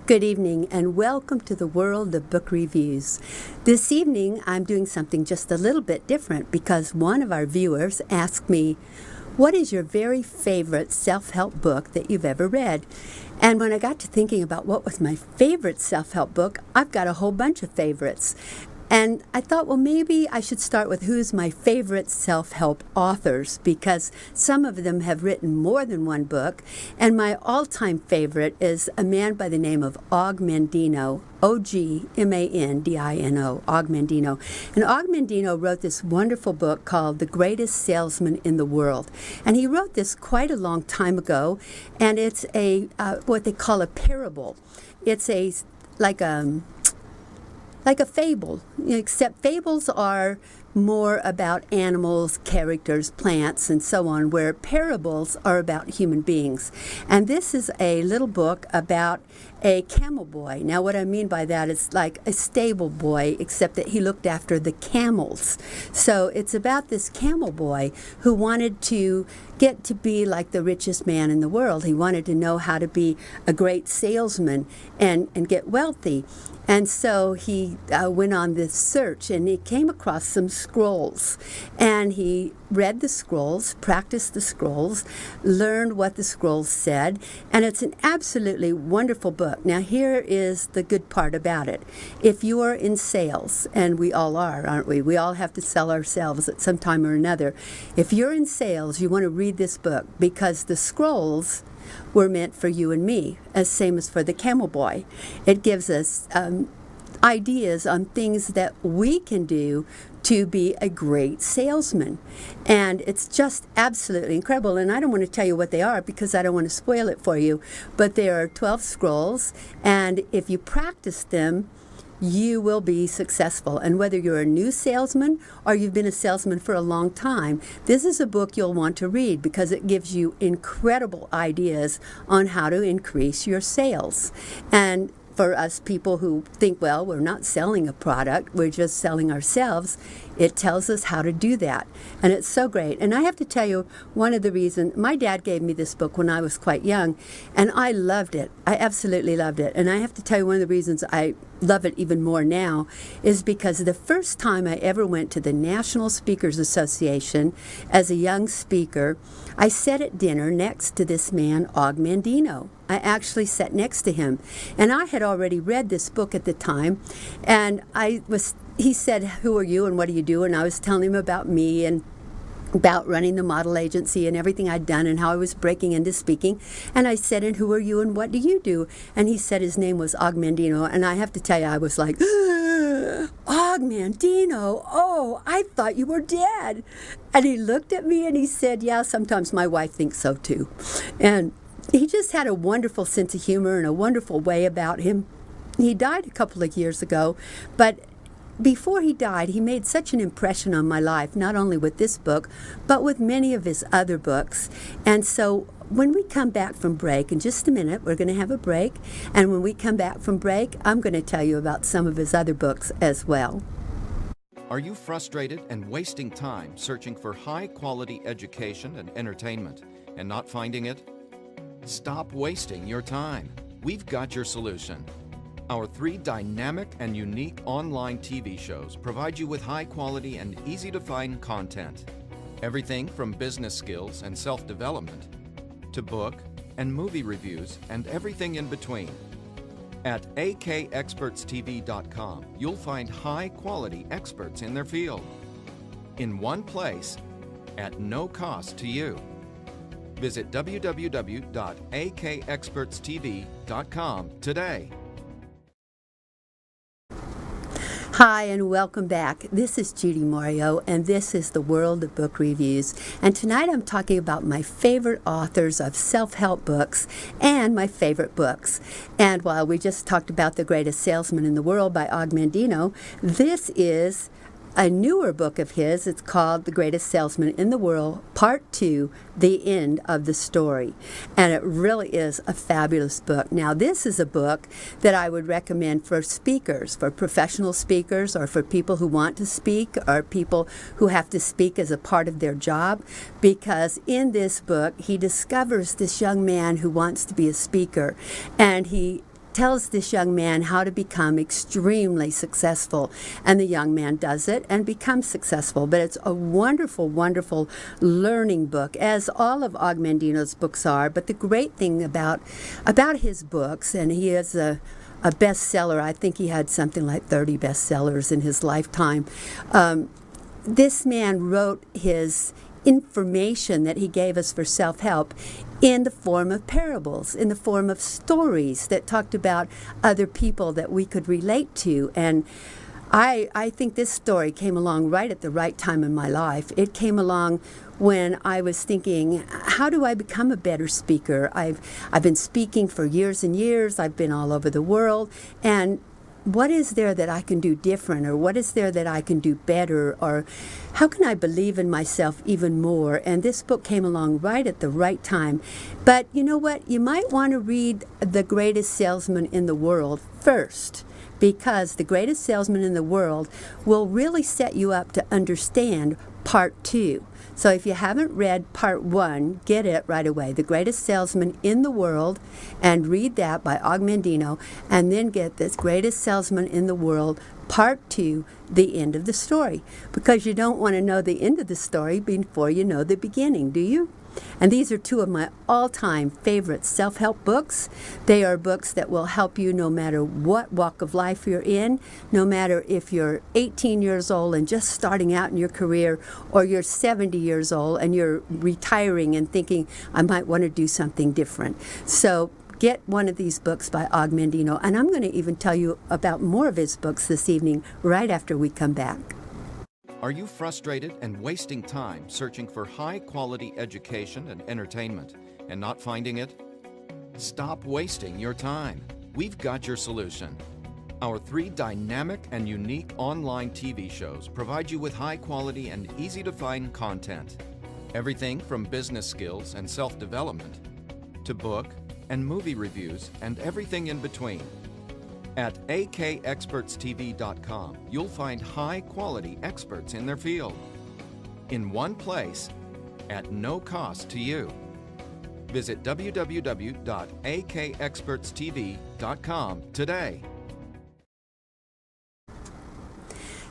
Good evening and welcome to the world of book reviews. This evening I'm doing something just a little bit different because one of our viewers asked me, what is your very favorite self-help book that you've ever read? And when I got to thinking about what was my favorite self-help book, I've got a whole bunch of favorites. And I thought, well, maybe I should start with who's my favorite self-help authors, because some of them have written more than one book. And my all-time favorite is a man by the name of Og Mandino, O-G-M-A-N-D-I-N-O, Og Mandino. And Og Mandino wrote this wonderful book called The Greatest Salesman in the World. And he wrote this quite a long time ago, and it's a what they call a parable. It's like a fable, except fables are more about animals, characters, plants, and so on, where parables are about human beings. And this is a little book about a camel boy. Now, what I mean by that is like a stable boy, except that he looked after the camels. So it's about this camel boy who wanted to get to be like the richest man in the world. He wanted to know how to be a great salesman and get wealthy. And so he went on this search, and he came across some scrolls. And he read the scrolls, practiced the scrolls, learned what the scrolls said, and it's an absolutely wonderful book. Now, here is the good part about it. If you are in sales, and we all are, aren't we? We all have to sell ourselves at some time or another. If you're in sales, you want to read this book, because the scrolls were meant for you and me, as same as for the camel boy. It gives us ideas on things that we can do to be a great salesman. And it's just absolutely incredible. And I don't want to tell you what they are because I don't want to spoil it for you. But there are 12 scrolls, and if you practice them, you will be successful. And whether you're a new salesman or you've been a salesman for a long time, this is a book you'll want to read because it gives you incredible ideas on how to increase your sales. And for us people who think, well, we're not selling a product, we're just selling ourselves, it tells us how to do that. And it's so great. And I have to tell you, one of the reasons, my dad gave me this book when I was quite young, and I loved it. I absolutely loved it. And I have to tell you, one of the reasons I love it even more now is because the first time I ever went to the National Speakers Association as a young speaker, I sat at dinner next to this man, Og Mandino. I actually sat next to him. And I had already read this book at the time, and he said, who are you and what do you do? And I was telling him about me and about running the model agency and everything I'd done and how I was breaking into speaking. And I said, and who are you and what do you do? And he said his name was Og Mandino. And I have to tell you, I was like, Og Mandino, oh, I thought you were dead. And he looked at me and he said, yeah, sometimes my wife thinks so too. And he just had a wonderful sense of humor and a wonderful way about him. He died a couple of years ago, but before he died, he made such an impression on my life, not only with this book, but with many of his other books. And so when we come back from break, in just a minute, we're going to have a break. And when we come back from break, I'm going to tell you about some of his other books as well. Are you frustrated and wasting time searching for high-quality education and entertainment and not finding it? Stop wasting your time. We've got your solution. Our 3 dynamic and unique online TV shows provide you with high-quality and easy-to-find content. Everything from business skills and self-development to book and movie reviews and everything in between. At akexpertstv.com, you'll find high-quality experts in their field in one place at no cost to you. Visit www.akexpertstv.com today. Hi, and welcome back. This is Judy Morio, and this is the World of Book Reviews. And tonight I'm talking about my favorite authors of self-help books and my favorite books. And while we just talked about The Greatest Salesman in the World by Og Mandino, this is a newer book of his. It's called The Greatest Salesman in the World, Part 2, The End of the Story. And it really is a fabulous book. Now, this is a book that I would recommend for speakers, for professional speakers, or for people who want to speak, or people who have to speak as a part of their job, because in this book, he discovers this young man who wants to be a speaker, and he tells this young man how to become extremely successful. And the young man does it and becomes successful. But it's a wonderful, wonderful learning book, as all of Og Mandino's books are. But the great thing about his books, and he is a bestseller. I think he had something like 30 bestsellers in his lifetime. This man wrote his information that he gave us for self-help in the form of parables, in the form of stories that talked about other people that we could relate to. And I think this story came along right at the right time in my life. It came along when I was thinking, how do I become a better speaker? I've been speaking for years and years. I've been all over the world. And what is there that I can do different, or what is there that I can do better, or how can I believe in myself even more? And this book came along right at the right time. But you know what? You might want to read The Greatest Salesman in the World first, because The Greatest Salesman in the World will really set you up to understand part 2. So if you haven't read part 1, get it right away. The Greatest Salesman in the World, and read that by Og Mandino, and then get This Greatest Salesman in the World, part 2, the end of the story. Because you don't want to know the end of the story before you know the beginning, do you? And these are 2 of my all-time favorite self-help books. They are books that will help you no matter what walk of life you're in, no matter if you're 18 years old and just starting out in your career, or you're 70 years old and you're retiring and thinking, I might want to do something different. So get one of these books by Og Mandino. And I'm going to even tell you about more of his books this evening right after we come back. Are you frustrated and wasting time searching for high-quality education and entertainment and not finding it? Stop wasting your time. We've got your solution. Our 3 dynamic and unique online TV shows provide you with high-quality and easy-to-find content. Everything from business skills and self-development to book and movie reviews and everything in between. At akexpertstv.com, you'll find high-quality experts in their field, in one place, at no cost to you. Visit www.akexpertstv.com today.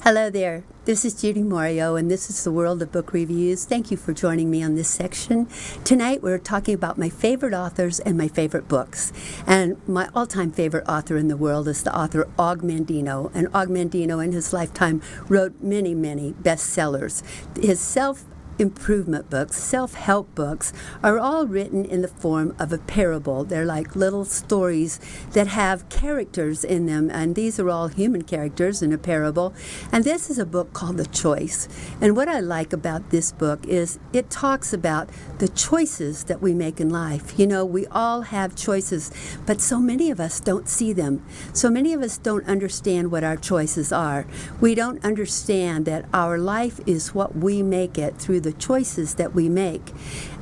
Hello there, this is Judy Morio, and this is the World of Book Reviews. Thank you for joining me on this section. Tonight we're talking about my favorite authors and my favorite books. And my all-time favorite author in the world is the author Og Mandino. And Og Mandino in his lifetime wrote many, many bestsellers. His self-improvement books, self-help books, are all written in the form of a parable. They're like little stories that have characters in them, and these are all human characters in a parable. And this is a book called The Choice. And what I like about this book is it talks about the choices that we make in life. You know, we all have choices, but so many of us don't see them. So many of us don't understand what our choices are. We don't understand that our life is what we make it through the choices that we make.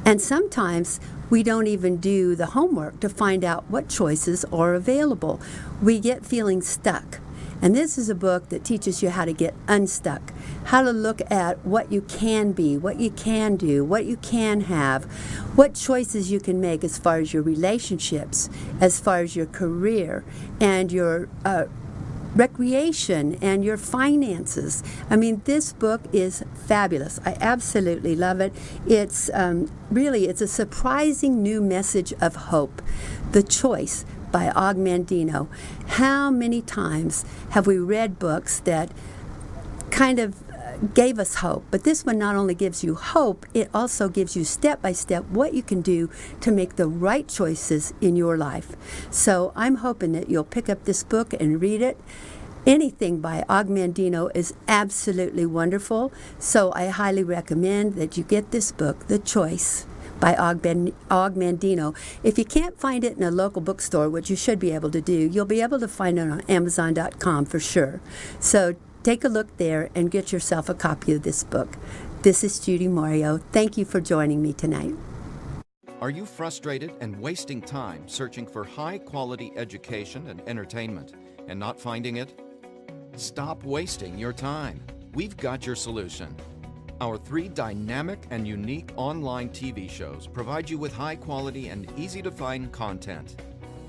And sometimes we don't even do the homework to find out what choices are available. We get feeling stuck. And this is a book that teaches you how to get unstuck, how to look at what you can be, what you can do, what you can have, what choices you can make as far as your relationships, as far as your career, and your recreation and your finances. I mean, this book is fabulous. I absolutely love it. It's it's a surprising new message of hope. The Choice by Og Mandino. How many times have we read books that kind of gave us hope? But this one not only gives you hope, it also gives you step by step what you can do to make the right choices in your life. So I'm hoping that you'll pick up this book and read it. Anything by Og Mandino is absolutely wonderful, so I highly recommend that you get this book, The Choice by Og Mandino. If you can't find it in a local bookstore, which you should be able to do, you'll be able to find it on Amazon.com for sure. So take a look there and get yourself a copy of this book. This is Judy Morio. Thank you for joining me tonight. Are you frustrated and wasting time searching for high-quality education and entertainment and not finding it? Stop wasting your time. We've got your solution. Our 3 dynamic and unique online TV shows provide you with high-quality and easy-to-find content.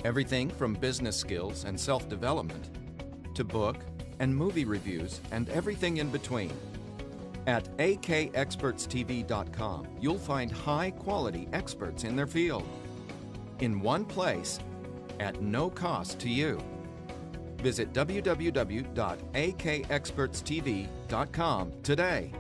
Everything from business skills and self-development to book and movie reviews and everything in between. At akexpertstv.com, you'll find high-quality experts in their field in one place at no cost to you. Visit www.akexpertstv.com today.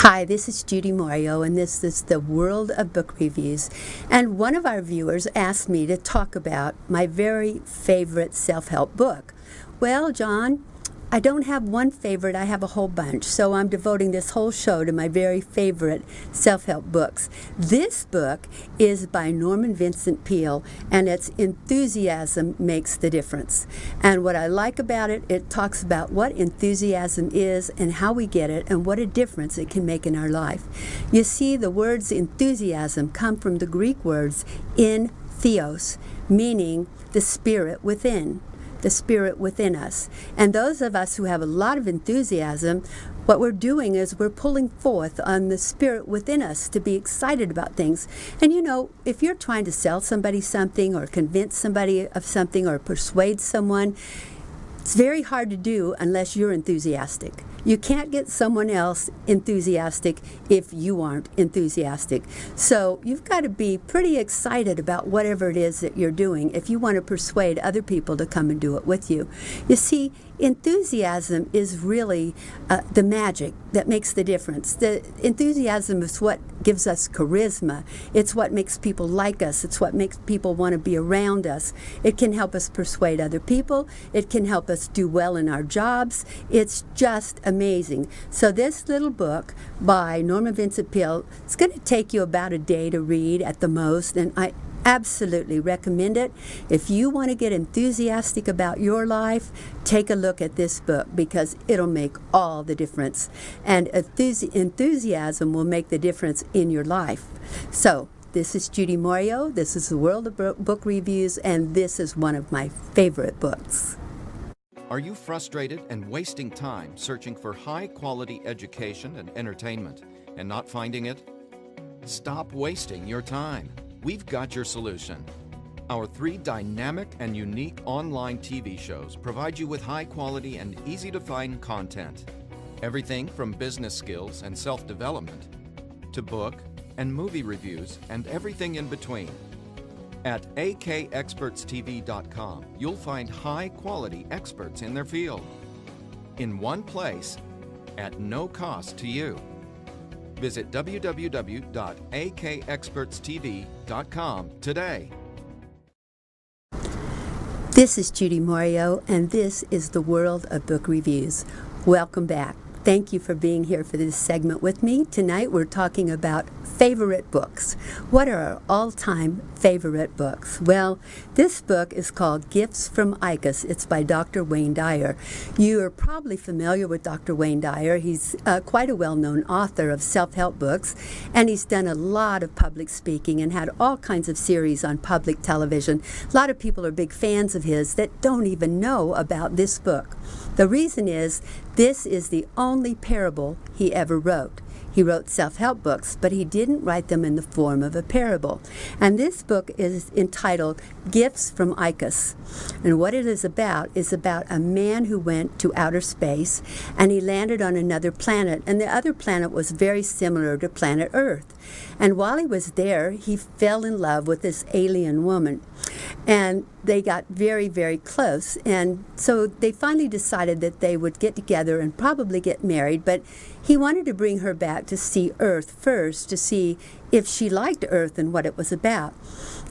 Hi, this is Judy Mario, and this is the World of Book Reviews. And one of our viewers asked me to talk about my very favorite self-help book. Well, John, I don't have one favorite, I have a whole bunch. So I'm devoting this whole show to my very favorite self-help books. This book is by Norman Vincent Peale, and it's Enthusiasm Makes the Difference. And what I like about it, it talks about what enthusiasm is and how we get it and what a difference it can make in our life. You see, the words enthusiasm come from the Greek words in theos, meaning the spirit within. The spirit within us. And those of us who have a lot of enthusiasm, what we're doing is we're pulling forth on the spirit within us to be excited about things. And you know, if you're trying to sell somebody something or convince somebody of something or persuade someone, it's very hard to do unless you're enthusiastic. You can't get someone else enthusiastic if you aren't enthusiastic. So you've got to be pretty excited about whatever it is that you're doing if you want to persuade other people to come and do it with you. You see, enthusiasm is really the magic that makes the difference. The enthusiasm is what gives us charisma. It's what makes people like us. It's what makes people want to be around us. It can help us persuade other people. It can help us do well in our jobs. It's just amazing. So this little book by Norman Vincent Peale, it's going to take you about a day to read at the most, and I absolutely recommend it. If you want to get enthusiastic about your life, take a look at this book because it'll make all the difference. And enthusiasm will make the difference in your life. So, this is Judy Mario. This is the World of Book Reviews, and this is one of my favorite books. Are you frustrated and wasting time searching for high-quality education and entertainment and not finding it? Stop wasting your time. We've got your solution. Our 3 dynamic and unique online TV shows provide you with high-quality and easy-to-find content. Everything from business skills and self-development to book and movie reviews and everything in between. At akexpertstv.com, you'll find high-quality experts in their field in one place at no cost to you. Visit www.akexpertstv.com today. This is Judy Mario, and this is the World of Book Reviews. Welcome back. Thank you for being here for this segment with me. Tonight we're talking about favorite books. What are our all-time favorite books? Well, this book is called Gifts from Icus. It's by Dr. Wayne Dyer. You are probably familiar with Dr. Wayne Dyer. He's quite a well-known author of self-help books, and he's done a lot of public speaking and had all kinds of series on public television. A lot of people are big fans of his that don't even know about this book. The reason is this is the only parable he ever wrote. He wrote self-help books, but he didn't write them in the form of a parable. And this book is entitled Gifts from Icus. And what it is about a man who went to outer space, and he landed on another planet. And the other planet was very similar to planet Earth. And while he was there, he fell in love with this alien woman. And they got very, very close. And so they finally decided that they would get together and probably get married. But he wanted to bring her back to see Earth first, to see if she liked Earth and what it was about.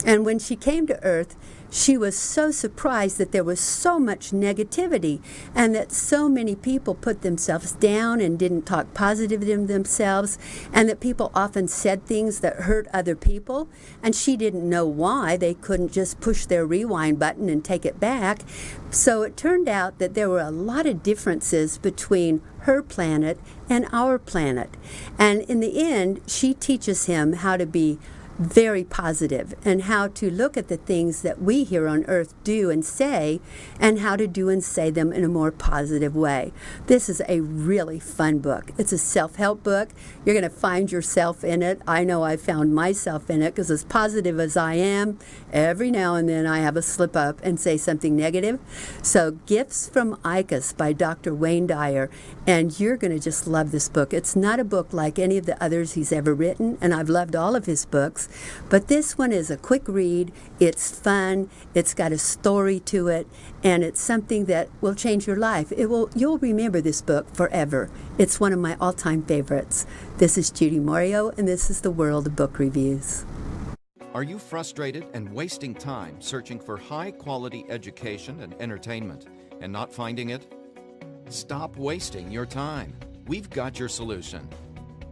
And when she came to Earth, she was so surprised that there was so much negativity and that so many people put themselves down and didn't talk positive to themselves, and that people often said things that hurt other people, and she didn't know why. They couldn't just push their rewind button and take it back. So it turned out that there were a lot of differences between her planet and our planet. And in the end, she teaches him how to be very positive, and how to look at the things that we here on earth do and say, and how to do and say them in a more positive way. This is a really fun book. It's a self-help book. You're going to find yourself in it. I know I found myself in it, because as positive as I am, every now and then I have a slip up and say something negative. So Gifts from Icus by Dr. Wayne Dyer, and you're going to just love this book. It's not a book like any of the others he's ever written, and I've loved all of his books, but this one is a quick read. It's fun. It's got a story to it, and it's something that will change your life. You'll remember this book forever. It's one of my all-time favorites. This is Judy Morio, and this is the World of Book Reviews. Are you frustrated and wasting time searching for high-quality education and entertainment and not finding it? Stop wasting your time. We've got your solution.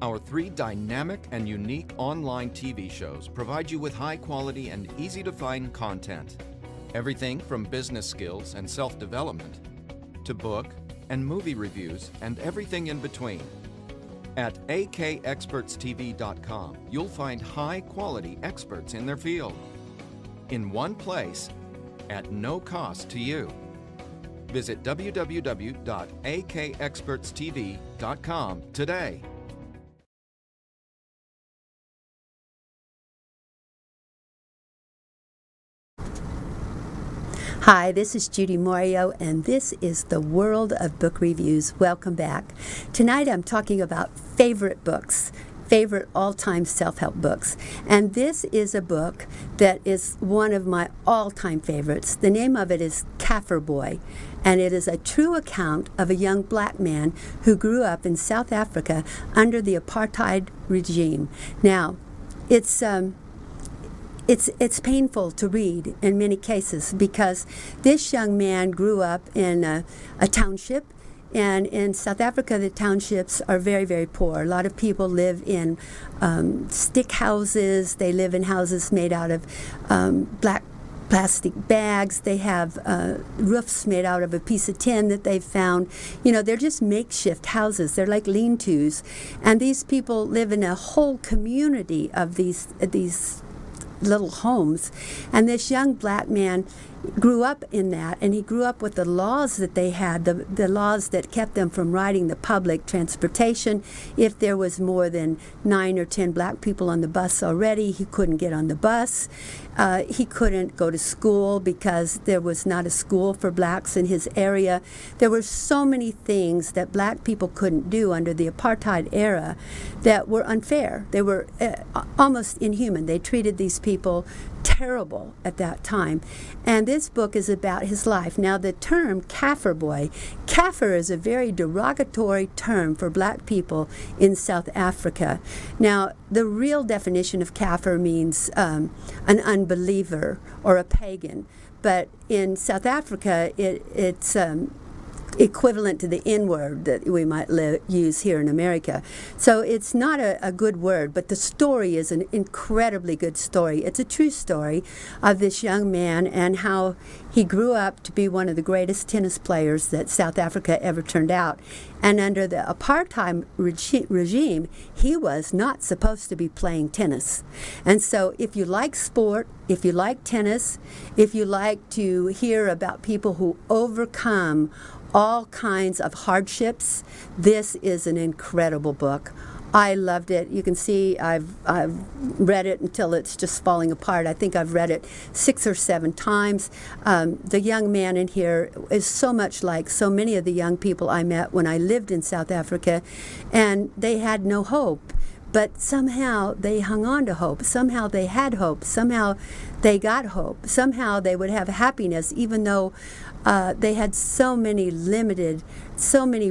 Our 3 dynamic and unique online TV shows provide you with high-quality and easy-to-find content. Everything from business skills and self-development to book and movie reviews and everything in between. At akexpertstv.com, you'll find high-quality experts in their field in one place at no cost to you. Visit www.akexpertstv.com today. Hi, this is Judy Morio, and this is the World of Book Reviews. Welcome back. Tonight I'm talking about favorite books, favorite all-time self-help books. And this is a book that is one of my all-time favorites. The name of it is Kaffir Boy, and it is a true account of a young black man who grew up in South Africa under the apartheid regime. Now, it's painful to read in many cases, because this young man grew up in a township, and in South Africa the townships are very, very poor. A lot of people live in stick houses. They live in houses made out of black plastic bags. They have roofs made out of a piece of tin that they've found. You know, they're just makeshift houses. They're like lean-tos, and these people live in a whole community of these little homes. And this young black man grew up in that, and he grew up with the laws that they had, the laws that kept them from riding the public transportation. If there was more than 9 or 10 black people on the bus already, he couldn't get on the bus. He couldn't go to school because there was not a school for blacks in his area. There were so many things that black people couldn't do under the apartheid era that were unfair. They were almost inhuman. They treated these people terrible at that time. And this book is about his life. Now, the term Kaffir Boy, Kaffir is a very derogatory term for black people in South Africa. Now, the real definition of Kaffir means an unbeliever or a pagan. But in South Africa, it's equivalent to the N-word that we might use here in America. So it's not a good word, but the story is an incredibly good story. It's a true story of this young man and how he grew up to be one of the greatest tennis players that South Africa ever turned out. And under the apartheid regime, he was not supposed to be playing tennis. And so if you like sport, if you like tennis, if you like to hear about people who overcome all kinds of hardships, this is an incredible book. I loved it. You can see I've read it until it's just falling apart. I think I've read it 6 or 7 times. The young man in here is so much like so many of the young people I met when I lived in South Africa, and they had no hope. But somehow they hung on to hope. Somehow they had hope. Somehow they got hope. Somehow they would have happiness, even though they had so many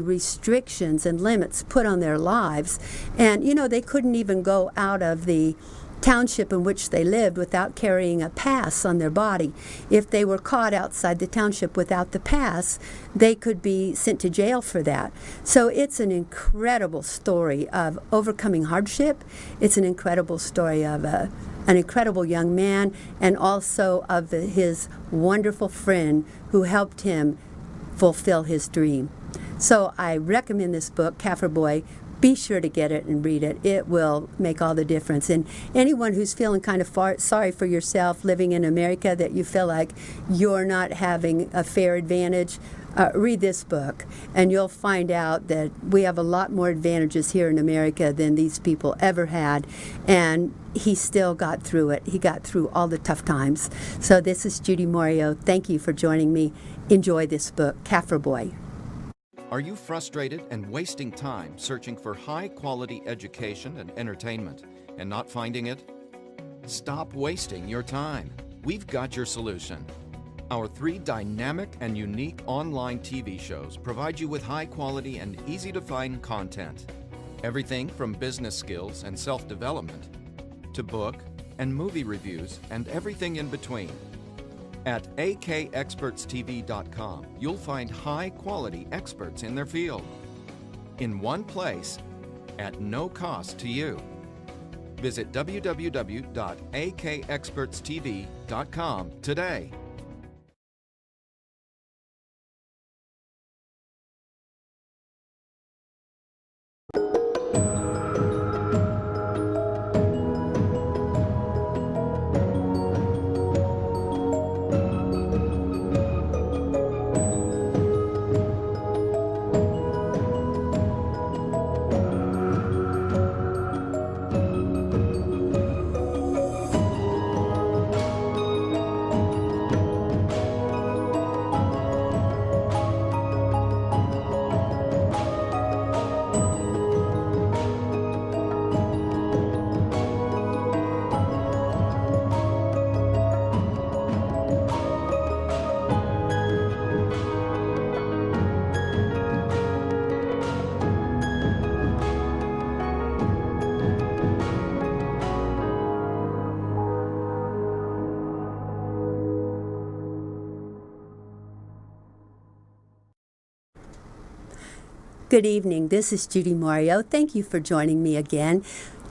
restrictions and limits put on their lives. And, you know, they couldn't even go out of the township in which they lived without carrying a pass on their body. If they were caught outside the township without the pass, they could be sent to jail for that. So it's an incredible story of overcoming hardship. It's an incredible story of an incredible young man, and also of his wonderful friend who helped him fulfill his dream. So I recommend this book, Kaffir Boy. be sure to get it and read it. It will make all the difference. And anyone who's feeling kind of sorry for yourself living in America, that you feel like you're not having a fair advantage, read this book, and you'll find out that we have a lot more advantages here in America than these people ever had. And he still got through it. He got through all the tough times. So this is Judy Morio. Thank you for joining me. Enjoy this book, Kaffir Boy. Are you frustrated and wasting time searching for high-quality education and entertainment and not finding it? Stop wasting your time. We've got your solution. Our 3 dynamic and unique online TV shows provide you with high-quality and easy-to-find content. Everything from business skills and self-development to book and movie reviews and everything in between. At akexpertstv.com, you'll find high-quality experts in their field in one place at no cost to you. Visit www.akexpertstv.com today. Good evening. This is Judy Morio. Thank you for joining me again.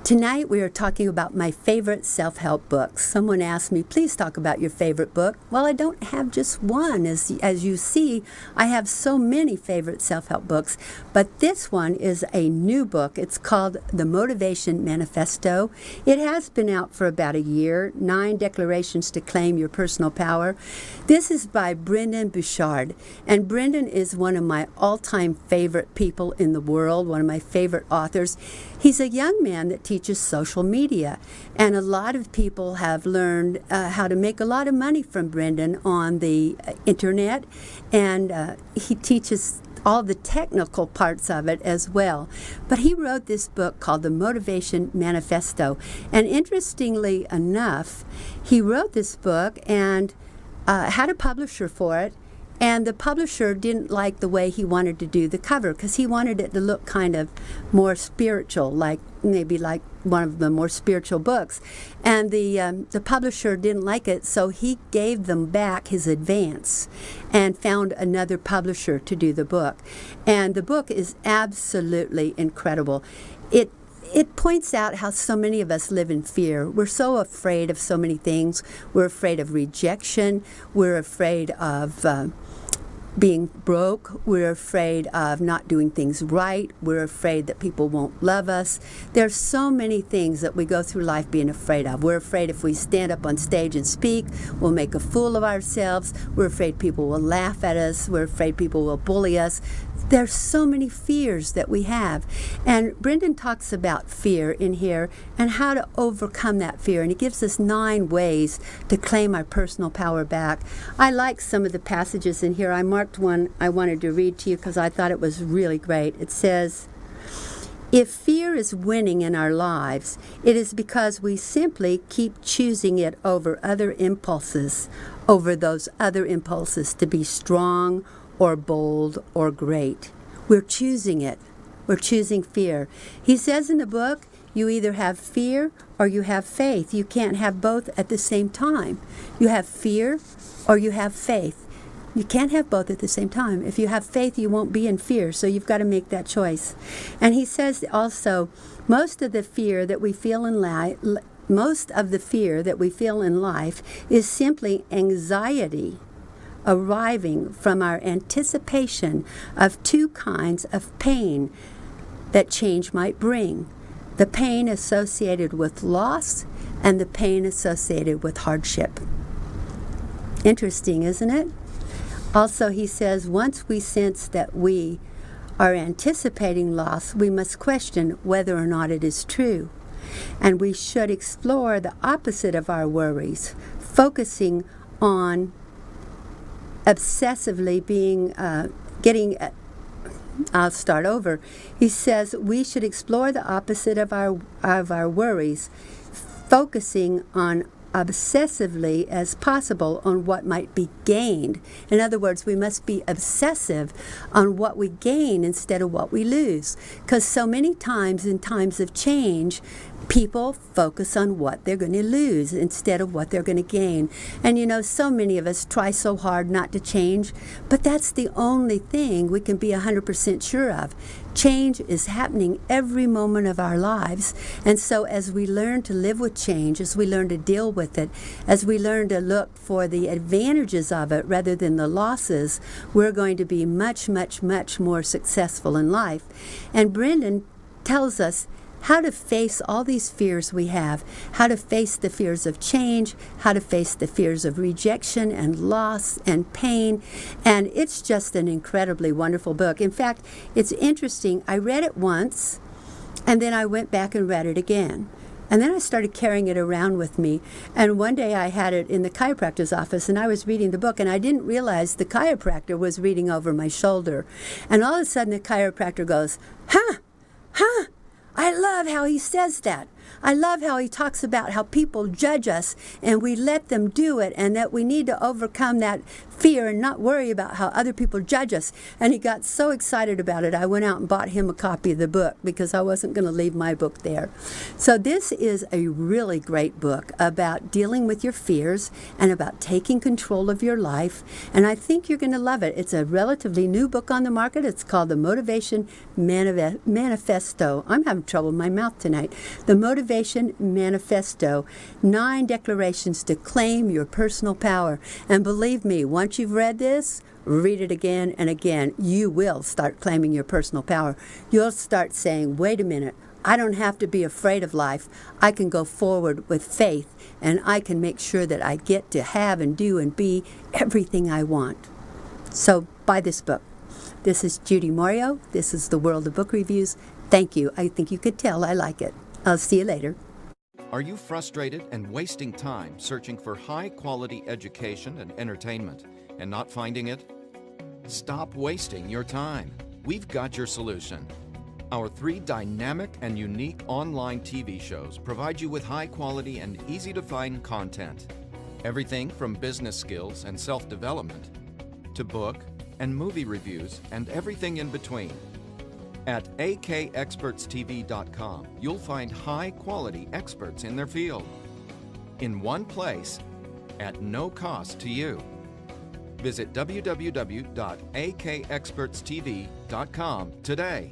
Tonight we are talking about my favorite self-help books. Someone asked me, please talk about your favorite book. Well, I don't have just one. As you see, I have so many favorite self-help books, but this one is a new book. It's called The Motivation Manifesto. It has been out for about a year, 9 Declarations to Claim Your Personal Power. This is by Brendon Burchard, and Brendon is one of my all-time favorite people in the world, one of my favorite authors. He's a young man that teaches social media, and a lot of people have learned how to make a lot of money from Brendon on the internet, and he teaches all the technical parts of it as well. But he wrote this book called The Motivation Manifesto, and interestingly enough, he wrote this book and had a publisher for it. And the publisher didn't like the way he wanted to do the cover, because he wanted it to look kind of more spiritual, like maybe like one of the more spiritual books. And the publisher didn't like it, so he gave them back his advance and found another publisher to do the book. And the book is absolutely incredible. It points out how so many of us live in fear. We're so afraid of so many things. We're afraid of rejection. We're afraid of being broke. We're afraid of not doing things right. We're afraid that people won't love us. There's so many things that we go through life being afraid of. We're afraid if we stand up on stage and speak, we'll make a fool of ourselves. We're afraid people will laugh at us. We're afraid people will bully us. There's so many fears that we have. And Brendon talks about fear in here and how to overcome that fear. And he gives us 9 ways to claim our personal power back. I like some of the passages in here. I marked one I wanted to read to you because I thought it was really great. It says, if fear is winning in our lives, it is because we simply keep choosing it over other impulses, over those other impulses to be strong or bold or great. We're choosing it. We're choosing fear. He says in the book, you either have fear or you have faith. You can't have both at the same time. You have fear or you have faith. You can't have both at the same time. If you have faith, you won't be in fear, so you've got to make that choice. And he says also, most of the fear that we feel in life is simply anxiety arriving from our anticipation of 2 kinds of pain. that change might bring, the pain associated with loss and the pain associated with hardship. Interesting, isn't it? Also, he says, once we sense that we are anticipating loss, we must question whether or not it is true. And we should explore the opposite of our worries, focusing on obsessively I'll start over. He says we should explore the opposite of our worries, focusing on obsessively as possible on what might be gained. In other words, we must be obsessive on what we gain instead of what we lose. Because so many times in times of change, people focus on what they're going to lose instead of what they're going to gain. And you know, so many of us try so hard not to change, but that's the only thing we can be 100% sure of. Change is happening every moment of our lives. And so as we learn to live with change, as we learn to deal with it, as we learn to look for the advantages of it rather than the losses, we're going to be much, much, much more successful in life. And Brendan tells us how to face all these fears we have, how to face the fears of change, how to face the fears of rejection and loss and pain. And it's just an incredibly wonderful book. In fact, it's interesting. I read it once, and then I went back and read it again. And then I started carrying it around with me. And one day I had it in the chiropractor's office, and I was reading the book, and I didn't realize the chiropractor was reading over my shoulder. And all of a sudden the chiropractor goes, huh, I love how he says that. I love how he talks about how people judge us and we let them do it, and that we need to overcome that fear and not worry about how other people judge us. And he got so excited about it, I went out and bought him a copy of the book because I wasn't going to leave my book there. So this is a really great book about dealing with your fears and about taking control of your life. And I think you're going to love it. It's a relatively new book on the market. It's called The Motivation Manifesto. I'm having trouble with my mouth tonight. The Motivation Manifesto, 9 declarations to claim your personal power. And believe me, once you've read this, read it again and again, you will start claiming your personal power. You'll start saying, wait a minute, I don't have to be afraid of life. I can go forward with faith, and I can make sure that I get to have and do and be everything I want. So buy this book. This is Judy Morio. This is the World of Book Reviews. Thank you. I think you could tell I like it. I'll see you later. Are you frustrated and wasting time searching for high-quality education and entertainment and not finding it? Stop wasting your time. We've got your solution. Our 3 dynamic and unique online TV shows provide you with high-quality and easy-to-find content. Everything from business skills and self-development to book and movie reviews and everything in between. At akexpertstv.com, you'll find high-quality experts in their field, in one place, at no cost to you. Visit www.akexpertstv.com today.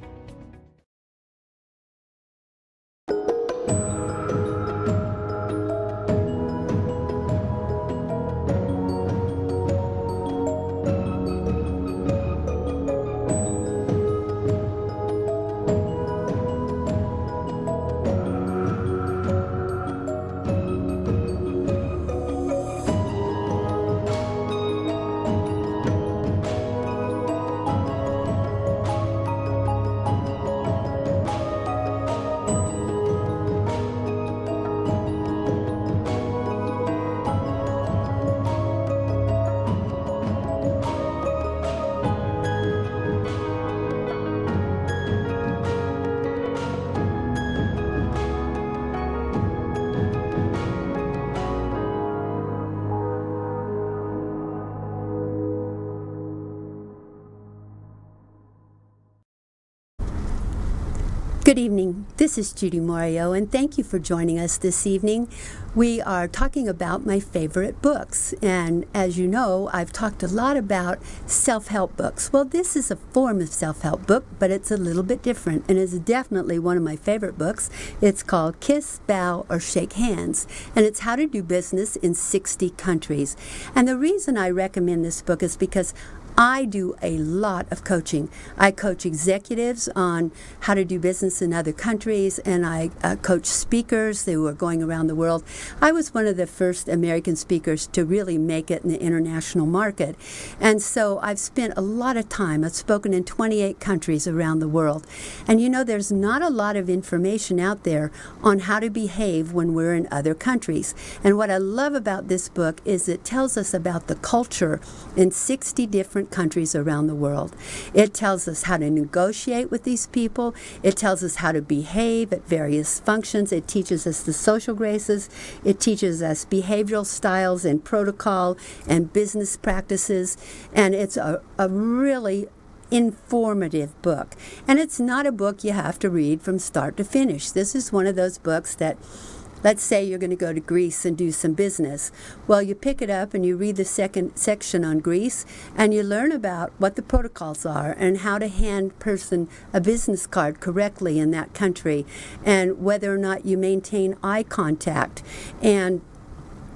Good evening. This is Judy Morio, and thank you for joining us this evening. We are talking about my favorite books, and as you know, I've talked a lot about self-help books. Well, this is a form of self-help book, but it's a little bit different, and is definitely one of my favorite books. It's called Kiss, Bow, or Shake Hands, and it's how to do business in 60 countries. And the reason I recommend this book is because I do a lot of coaching. I coach executives on how to do business in other countries, and I coach speakers who are going around the world. I was one of the first American speakers to really make it in the international market. And so I've spent a lot of time. I've spoken in 28 countries around the world. And you know, there's not a lot of information out there on how to behave when we're in other countries. And what I love about this book is it tells us about the culture in 60 different countries around the world. It tells us how to negotiate with these people. It tells us how to behave at various functions. It teaches us the social graces. It teaches us behavioral styles and protocol and business practices. And it's a really informative book. And it's not a book you have to read from start to finish. This is one of those books that, let's say you're going to go to Greece and do some business. Well, you pick it up and you read the second section on Greece, and you learn about what the protocols are and how to hand person a business card correctly in that country, and whether or not you maintain eye contact, and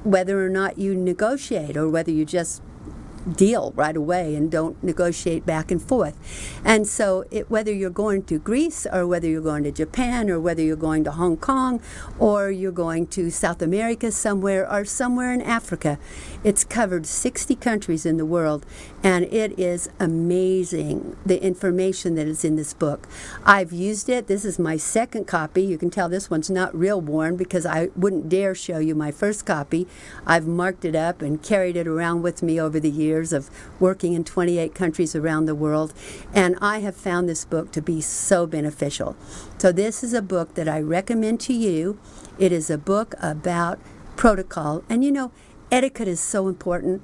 whether or not you negotiate, or whether you just deal right away and don't negotiate back and forth. And so whether you're going to Greece, or whether you're going to Japan, or whether you're going to Hong Kong, or you're going to South America somewhere, or somewhere in Africa, it's covered 60 countries in the world, and it is amazing, the information that is in this book. I've used it. This is my second copy. You can tell this one's not real worn because I wouldn't dare show you my first copy. I've marked it up and carried it around with me over the years of working in 28 countries around the world, and I have found this book to be so beneficial. So this is a book that I recommend to you. It is a book about protocol, and you know, etiquette is so important.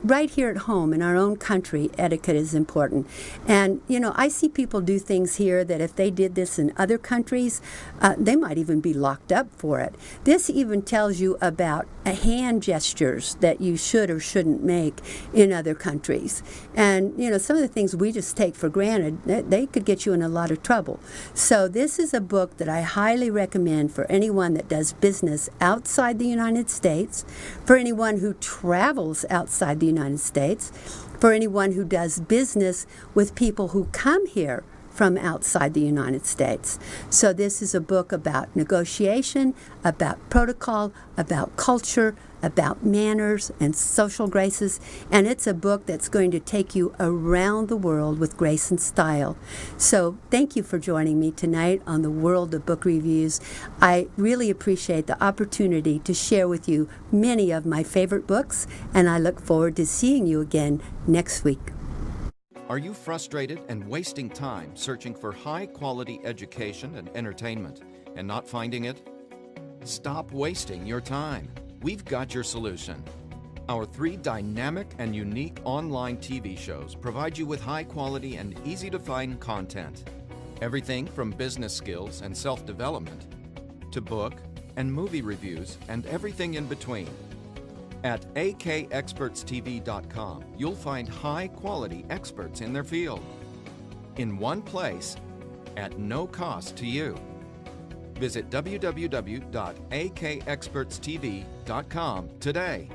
Right here at home in our own country, etiquette is important. And, you know, I see people do things here that if they did this in other countries, they might even be locked up for it. This even tells you about hand gestures that you should or shouldn't make in other countries. And, you know, some of the things we just take for granted, they could get you in a lot of trouble. So this is a book that I highly recommend for anyone that does business outside the United States, for anyone who travels outside the United States, for anyone who does business with people who come here from outside the United States. So this is a book about negotiation, about protocol, about culture, about manners and social graces, and it's a book that's going to take you around the world with grace and style. So thank you for joining me tonight on the World of Book Reviews. I really appreciate the opportunity to share with you many of my favorite books, and I look forward to seeing you again next week. Are you frustrated and wasting time searching for high-quality education and entertainment and not finding it? Stop wasting your time. We've got your solution. Our 3 dynamic and unique online TV shows provide you with high-quality and easy-to-find content. Everything from business skills and self-development to book and movie reviews and everything in between. At akexpertstv.com, you'll find high-quality experts in their field, in one place, at no cost to you. Visit www.akexpertstv.com today.